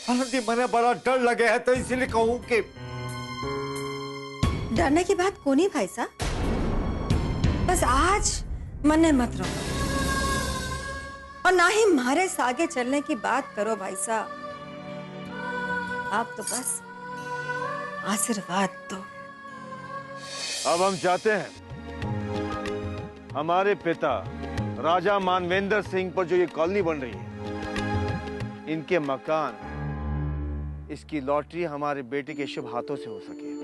आनंदी मने बड़ा डर लगे है तो इसलिए कहूँ कि डरने की बात को नहीं भाई साहब, बस आज मने मत रहो और ना ही हमारे आगे चलने की बात करो भाई साहब। आप तो बस आशीर्वाद दो। अब हम चाहते हैं हमारे पिता राजा मानवेंद्र सिंह पर जो ये कॉलोनी बन रही है, इनके मकान, इसकी लॉटरी हमारे बेटे के शुभ हाथों से हो सके।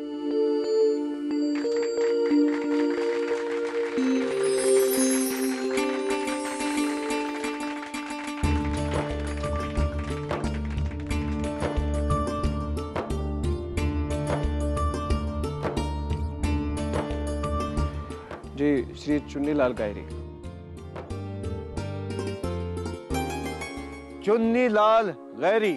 जी श्री चुन्नीलाल गायरी। चुन्नीलाल गैरी।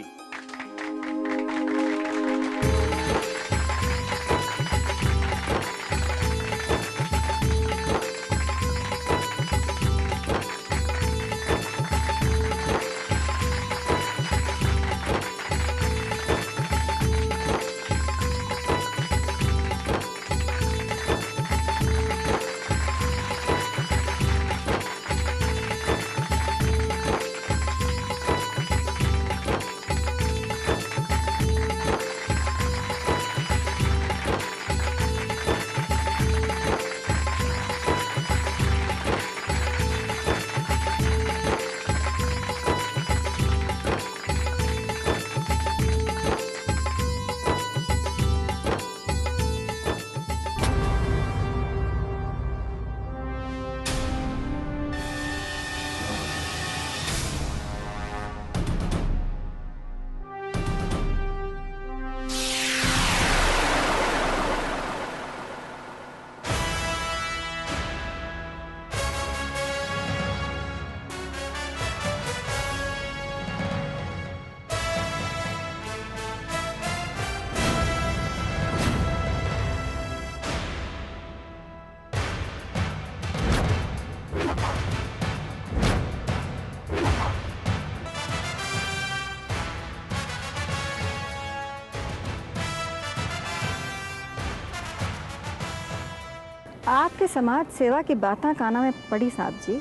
आपके समाज सेवा की बातें काना में पड़ी साहब जी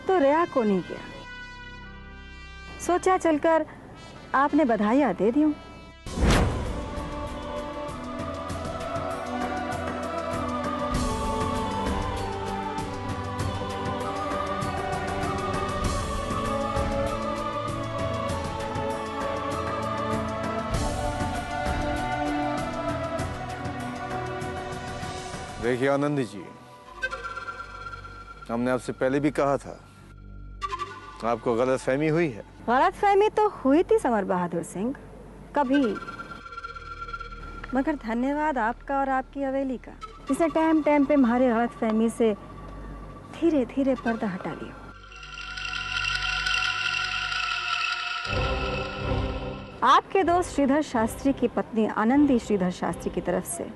तो रिया को नहीं किया, सोचा चलकर आपने बधाइयाँ दे दी। देखिए आनंदी जी, हमने आपसे पहले भी कहा था, आपको गलतफहमी हुई है। गलतफहमी तो हुई थी समर बहादुर सिंह, कभी, मगर धन्यवाद आपका और आपकी हवेली का, जिसने टाइम टाइम पे हमारे गलतफहमी से धीरे धीरे पर्दा हटा लिया। आपके दोस्त श्रीधर शास्त्री की पत्नी आनंदी श्रीधर शास्त्री की तरफ से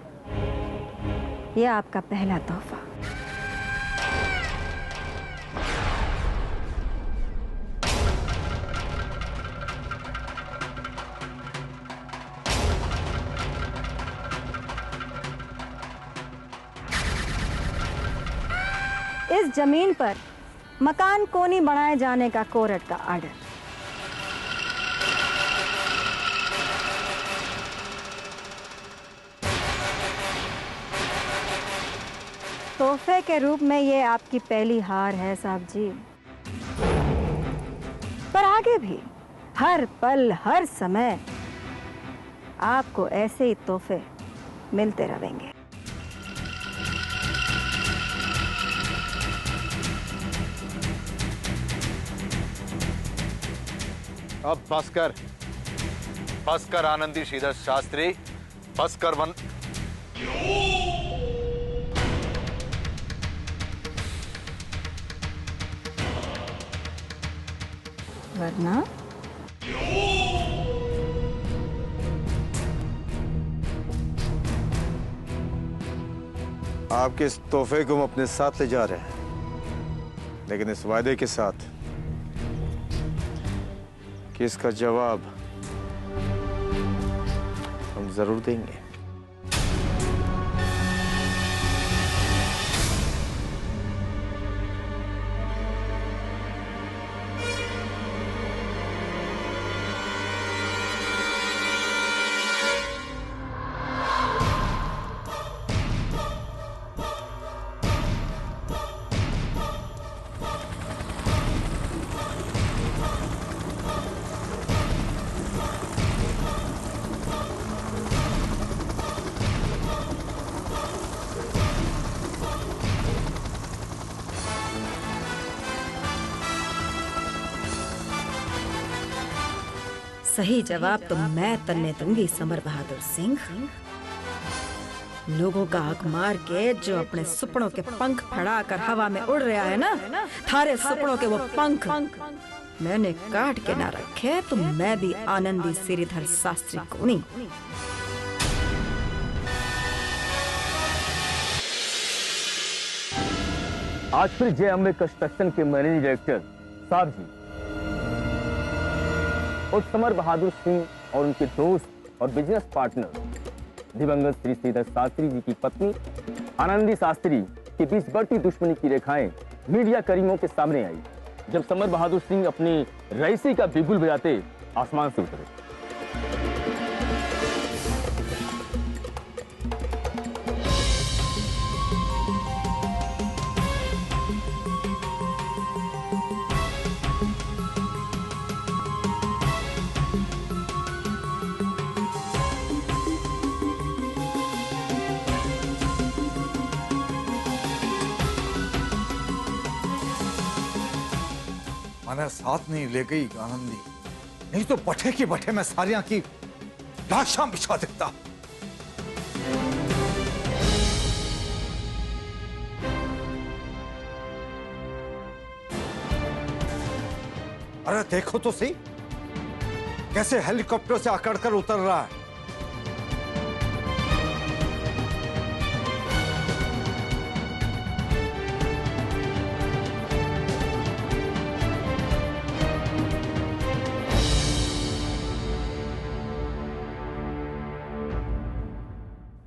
यह आपका पहला तोहफा। इस जमीन पर मकान कोनी बनाए जाने का कोर्ट का आर्डर। तोहफे के रूप में ये आपकी पहली हार है साहब जी, पर आगे भी हर पल हर समय आपको ऐसे ही तोहफे मिलते रहेंगे। अब बस कर आनंदी श्रीधर शास्त्री, बस कर वरना आपके इस तोहफे को हम अपने साथ ले जा रहे हैं, लेकिन इस वायदे के साथ कि इसका जवाब जरूर देंगे। सही जवाब तो मैं तन्ने दूंगी समर बहादुर सिंह। लोगों का हक मार के जो अपने सपनों के पंख फड़ाकर हवा में उड़ रहा है ना, थारे सपनों के वो पंख मैंने काट के ना रखे तो मैं भी आनंदी श्रीधर शास्त्री को नहीं। आज फिर जय अम्बे कंस्ट्रक्शन के मैनेजिंग डायरेक्टर साहब जी और समर बहादुर सिंह और उनके दोस्त और बिजनेस पार्टनर दिवंगत श्री श्रीधर शास्त्री जी की पत्नी आनंदी शास्त्री के बीच बढ़ती दुश्मनी की रेखाएं मीडिया कर्मियों के सामने आई जब समर बहादुर सिंह अपनी रईसी का बिगुल बजाते आसमान से उतरे। मैंने साथ नहीं ले गई आनंदी, नहीं तो बठे की बठे में सारियां की लाशां बिछा देता। अरे देखो तो सही कैसे हेलीकॉप्टर से अकड़कर उतर रहा है।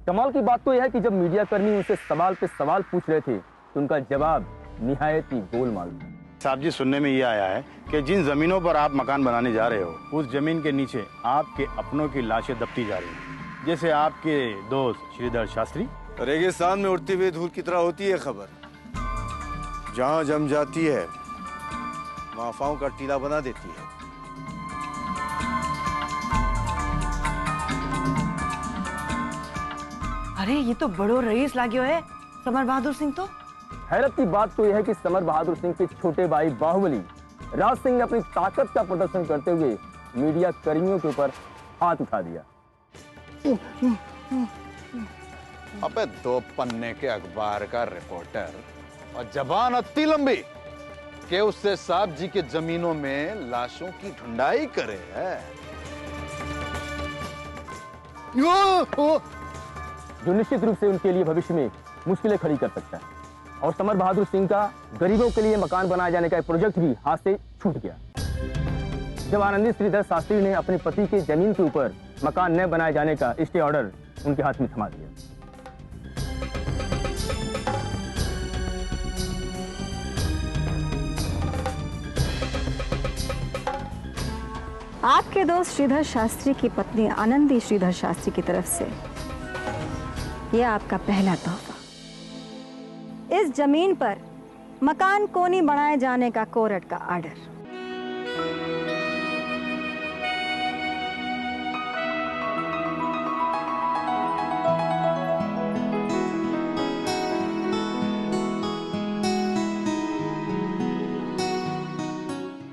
कमाल की बात तो यह है कि जब मीडिया कर्मी उनसे सवाल पे सवाल पूछ रहे थे तो उनका जवाब निहायत ही गोलमाल था। साहब जी, सुनने में ये आया है कि जिन जमीनों पर आप मकान बनाने जा रहे हो उस जमीन के नीचे आपके अपनों की लाशें दबती जा रही हैं, जैसे आपके दोस्त श्रीधर शास्त्री। रेगिस्तान में उड़ती हुई धूल की तरह होती है खबर, जहां जम जाती है वहां अफवाहों का टीला बना देती है। अरे ये तो बड़ो रईस लाग्यो है समर बहादुर सिंह तो। हैरत की बात तो यह है कि समर बहादुर सिंह के छोटे भाई बाहुबली राज सिंह ने अपनी ताकत का प्रदर्शन करते हुए मीडिया कर्मियों के ऊपर हाथ उठा दिया। अबे 2 पन्ने के अखबार का रिपोर्टर और जबान इतनी लंबी कि उससे साहब जी के जमीनों में लाशों की ढूंढाई करे है। जो निश्चित रूप से उनके लिए भविष्य में मुश्किलें खड़ी कर सकता है। और समर बहादुर सिंह का गरीबों के लिए मकान बनाए जाने का एक प्रोजेक्ट भी हाथ से छूट गया जब आनंदी श्रीधर शास्त्री ने अपने पति के जमीन के ऊपर मकान न बनाए जाने का स्टे ऑर्डर उनके हाथ में थमा दिया। आपके दोस्त श्रीधर शास्त्री की पत्नी आनंदी श्रीधर शास्त्री की तरफ से यह आपका पहला तोहफा। इस जमीन पर मकान कोनी बनाए जाने का कोर्ट का ऑर्डर।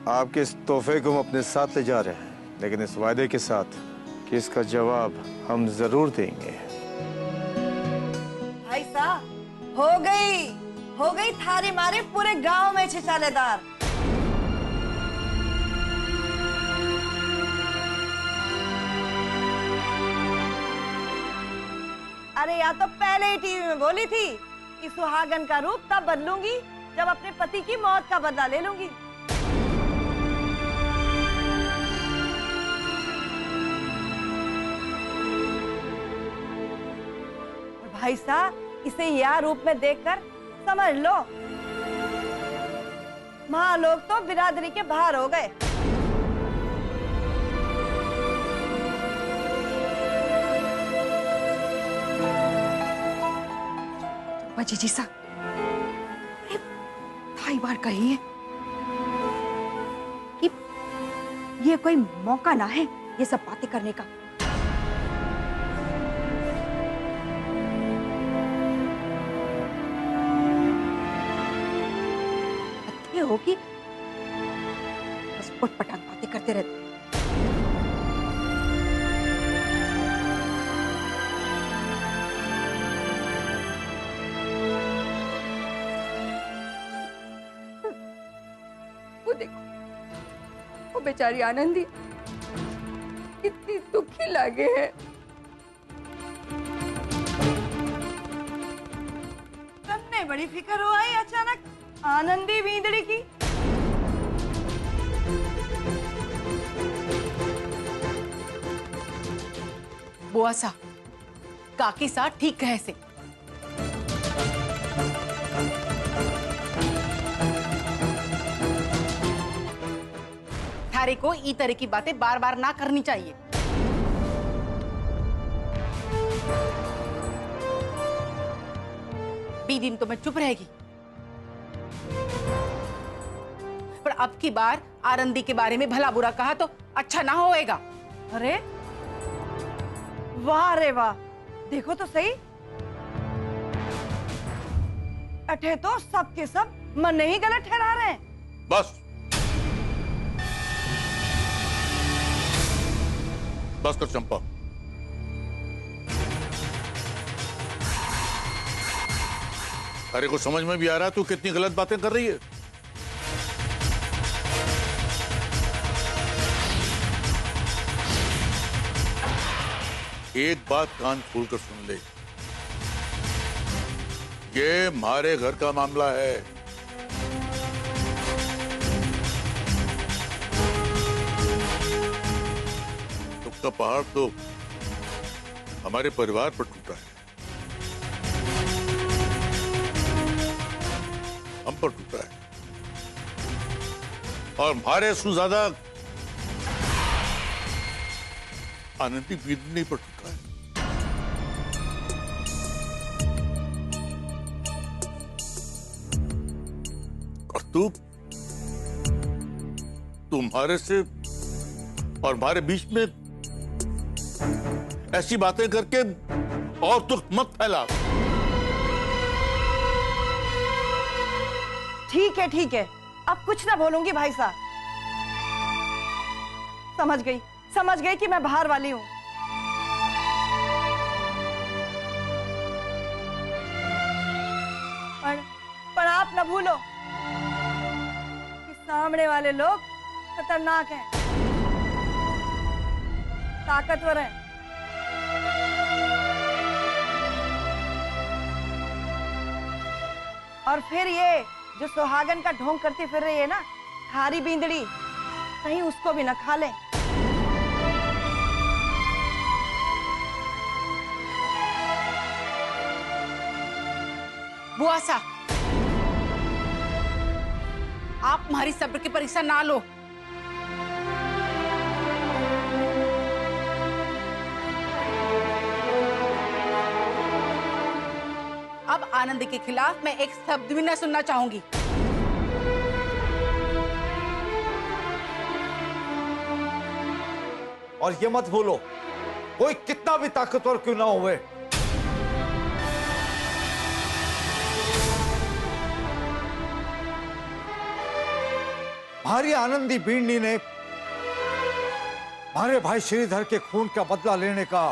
आपके इस तोहफे को हम अपने साथ ले जा रहे हैं, लेकिन इस वायदे के साथ कि इसका जवाब हम जरूर देंगे। भाई साहब हो गई थारे मारे पूरे गांव में छिछालेदार। अरे या तो पहले ही टीवी में बोली थी कि सुहागन का रूप तब बदलूंगी जब अपने पति की मौत का बदला ले लूंगी। भाई साहब इसे यह रूप में देखकर समझ लो महालोग तो बिरादरी के बाहर हो गए। जीजी साहब ढाई बार कही है कि ये कोई मौका ना है ये सब बातें करने का। अच्छे हो कि बस उटपटांग बातें करते रहते। वो देखो वो बेचारी आनंदी कितनी दुखी लगे है। तुमने बड़ी फिक्र हो आई अचानक आनंदी बींदड़ी की। बुआ सा काकी सा ठीक कहे से थारे को ई तरह की बातें बार बार ना करनी चाहिए। बी दिन तो मैं चुप रहेगी पर अब की बार आनंदी के बारे में भला बुरा कहा तो अच्छा ना होएगा। अरे वाह रे वाह, देखो तो सही अठे तो सब के सब मन ही गलत ठहरा रहे हैं। बस बस कर चंपा। अरे को समझ में भी आ रहा तू कितनी गलत बातें कर रही है। एक बात कान खोल कर सुन ले, ये हमारे घर का मामला है। का पहाड़ तो हमारे परिवार पर टूटा है, हम पर टूटा है और हमारे से ज्यादा आनंदी बीतनी पर टूटा है। और तुम्हारे से और हमारे बीच में ऐसी बातें करके और दुख मत फैला। ठीक है अब कुछ ना बोलूंगी भाई साहब। समझ गई कि मैं बाहर वाली हूं। पर आप ना भूलो कि सामने वाले लोग खतरनाक हैं, ताकतवर हैं। और फिर ये जो सुहागन का ढोंग करती फिर रही है ना खारी बींदड़ी, कहीं उसको भी न खा ले। बुआ सा आप हमारी सब्र की परीक्षा ना लो। अब आनंद के खिलाफ मैं एक शब्द भी न सुनना चाहूंगी। और ये मत भूलो कोई कितना भी ताकतवर क्यों ना हुए, हमारी आनंदी बींडी ने हमारे भाई श्रीधर के खून का बदला लेने का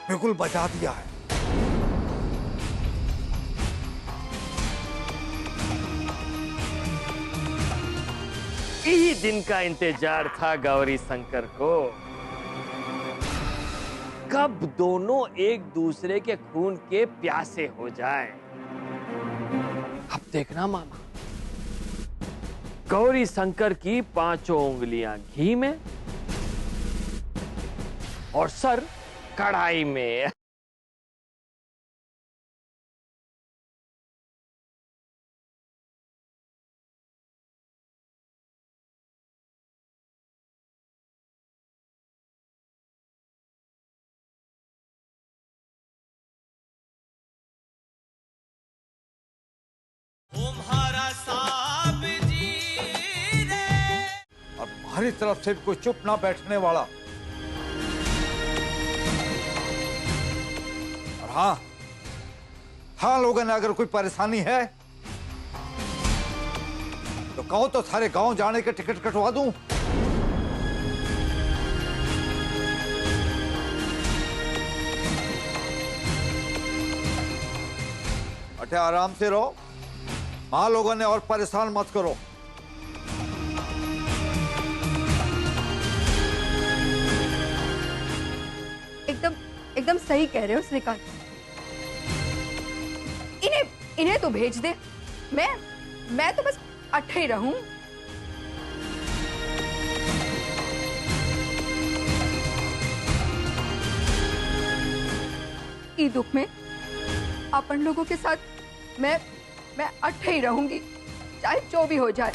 बिल्कुल बजा दिया है। यही दिन का इंतजार था गौरी शंकर को, कब दोनों एक दूसरे के खून के प्यासे हो जाएं। अब देखना मामा, गौरी शंकर की 5 उंगलियां घी में और सर कढ़ाई में। और हमारी तरफ से कोई चुप ना बैठने वाला। और हाँ लोगों ने अगर कोई परेशानी है तो कहो तो सारे गांव जाने के टिकट कटवा दूं। अटे आराम से रहो, हाँ लोगों ने और परेशान मत करो। एकदम सही कह रहे हो श्रीकांत। इन्हें तो भेज दे, मैं तो बस अट्ठे ही रहूं। ई दुख में अपन लोगों के साथ मैं अट्ठे ही रहूंगी, चाहे जो भी हो जाए।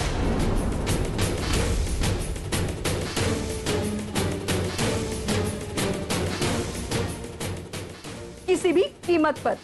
किसी भी कीमत पर।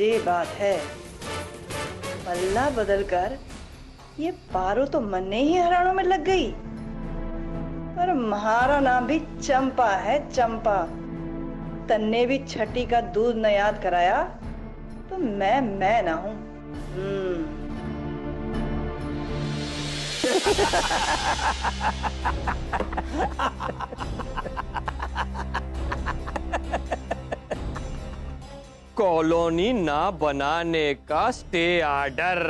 ये बात है, पल्ला बदलकर ये पारो तो मन्ने ही हरानों में लग गई। पर हमारा नाम भी चंपा है, चंपा। तन्ने भी छठी का दूध न याद कराया तो मैं ना हूं। कॉलोनी ना बनाने का स्टे ऑर्डर।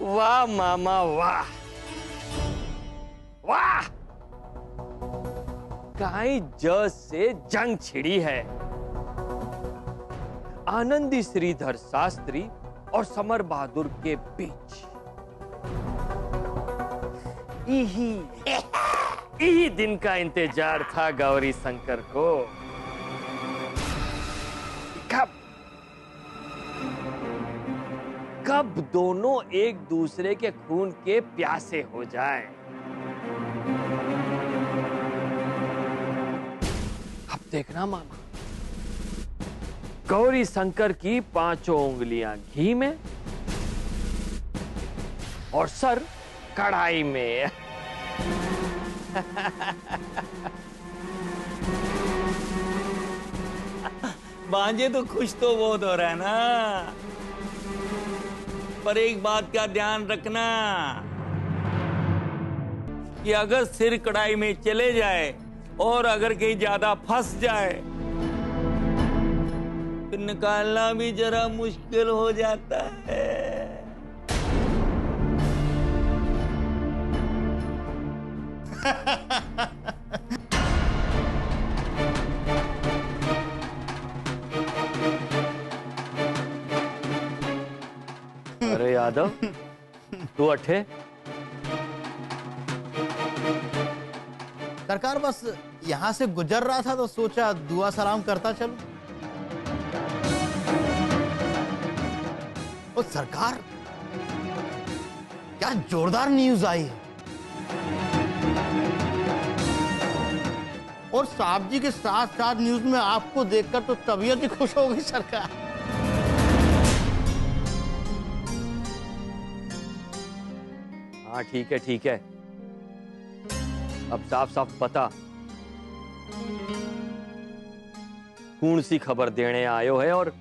वाह मामा वाह वाह, काई जज से जंग छिड़ी है। आनंदी श्रीधर शास्त्री और समर बहादुर के बीच। यही दिन का इंतजार था गौरी शंकर को। कब दोनों एक दूसरे के खून के प्यासे हो जाएं। अब देखना मामा, गौरी शंकर की 5 उंगलियां घी में और सर कढ़ाई में। भांजे तो खुश तो बहुत हो रहा है ना, पर एक बात का ध्यान रखना कि अगर सिर कढ़ाई में चले जाए और अगर कहीं ज्यादा फंस जाए तो निकालना भी जरा मुश्किल हो जाता है। अरे यादव, तू अठे? सरकार बस यहाँ से गुजर रहा था तो सोचा दुआ सलाम करता चलूं। और सरकार, क्या जोरदार न्यूज आई है। और साहब जी के साथ साथ न्यूज में आपको देखकर तो तबीयत ही खुश हो गई सरकार। हाँ ठीक है ठीक है, अब साफ साफ पता कौन सी खबर देने आयो है और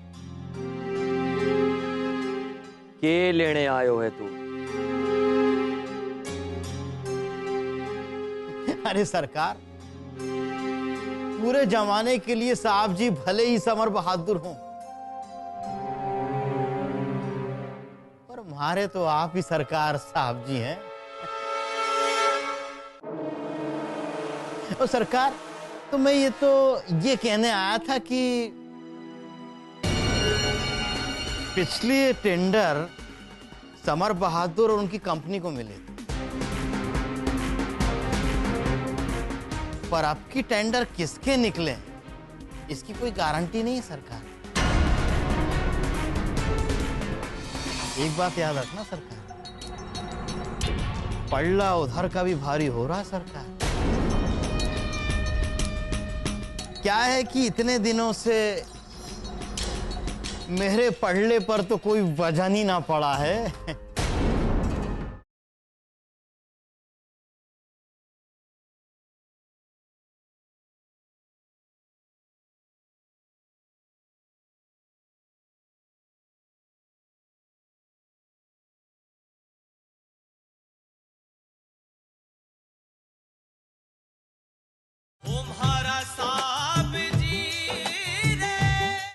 के लेने आयो है तू। अरे सरकार, पूरे जमाने के लिए साहब जी भले ही समर बहादुर हों, पर हमारे तो आप ही सरकार साहब जी हैं। और सरकार, तो मैं ये कहने आया था कि पिछली टेंडर समर बहादुर और उनकी कंपनी को मिले थे, पर आपकी टेंडर किसके निकले इसकी कोई गारंटी नहीं है सरकार। एक बात याद रखना सरकार, पल्ला उधर का भी भारी हो रहा है सरकार। क्या है कि इतने दिनों से मेरे पढ़ले पर तो कोई वजन ही ना पड़ा है।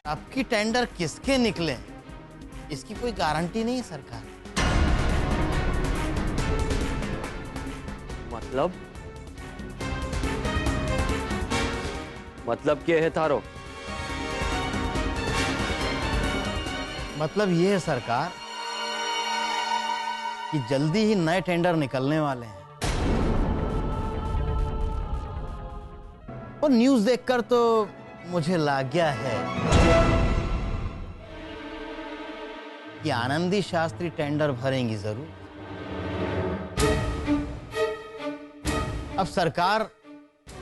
आपकी टेंडर किसके निकले इसकी कोई गारंटी नहीं है सरकार। मतलब क्या है थारो? मतलब ये है सरकार कि जल्दी ही नए टेंडर निकलने वाले हैं, और न्यूज़ देखकर तो मुझे लग गया है कि आनंदी शास्त्री टेंडर भरेंगी जरूर। अब सरकार,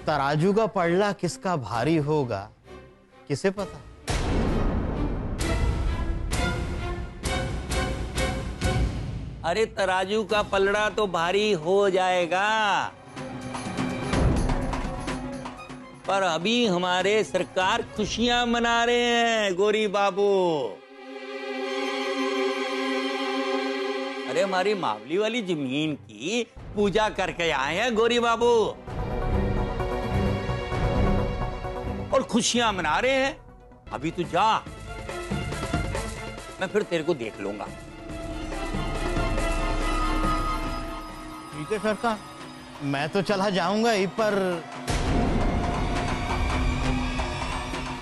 तराजू का पल्ला किसका भारी होगा किसे पता। अरे तराजू का पलड़ा तो भारी हो जाएगा, पर अभी हमारे सरकार खुशियां मना रहे हैं गोरी बाबू। अरे हमारी मावली वाली जमीन की पूजा करके आए हैं गोरी बाबू, और खुशियां मना रहे हैं। अभी तू जा, मैं फिर तेरे को देख लूंगा। ठीक है सरकार, मैं तो चला जाऊंगा ही, पर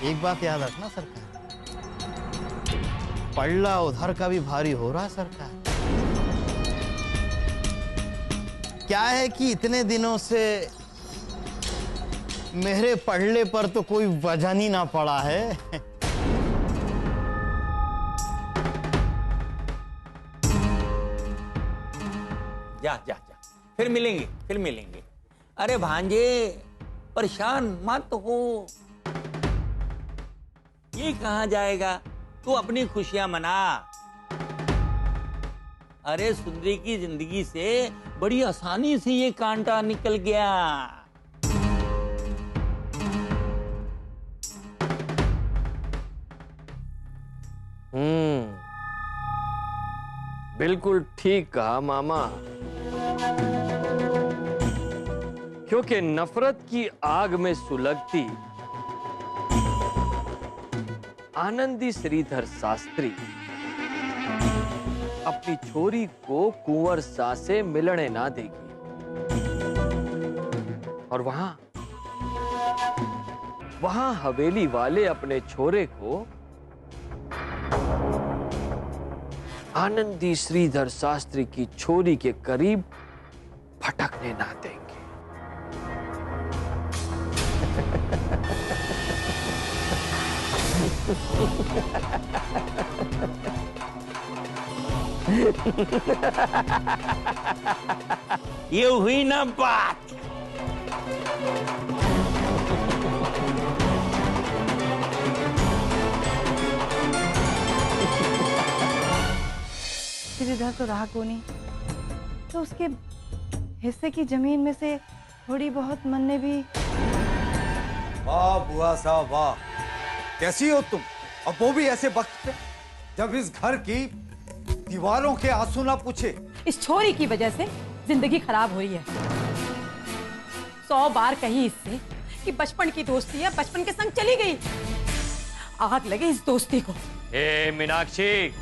एक बात याद रखना सरकार, पल्ला उधर का भी भारी हो रहा है सरकार। क्या है कि इतने दिनों से मेरे पल्ले पर तो कोई वजन ही ना पड़ा है। जा जा जा, फिर मिलेंगे। अरे भांजे परेशान मत हो, ये कहाँ जाएगा, तू अपनी खुशियां मना। अरे सुंदरी की जिंदगी से बड़ी आसानी से ये कांटा निकल गया। बिल्कुल ठीक कहा मामा, क्योंकि नफरत की आग में सुलगती आनंदी श्रीधर शास्त्री अपनी छोरी को कुंवर शाह से मिलने ना देगी, और वहां हवेली वाले अपने छोरे को आनंदी श्रीधर शास्त्री की छोरी के करीब फटकने ना देंगे। ये हुई ना बात। श्रीधर तो रहा को नहीं, तो उसके हिस्से की जमीन में से थोड़ी बहुत मन ने भी। वाह बुआ साहब वाह, कैसी हो तुम, और वो भी ऐसे वक्त पे जब इस घर की दीवारों के आंसू ना पूछे। इस छोरी की वजह से जिंदगी खराब हुई है। 100 बार कही इससे कि बचपन की दोस्ती है, बचपन के संग चली गई। आग लगे इस दोस्ती को। ए मीनाक्षी,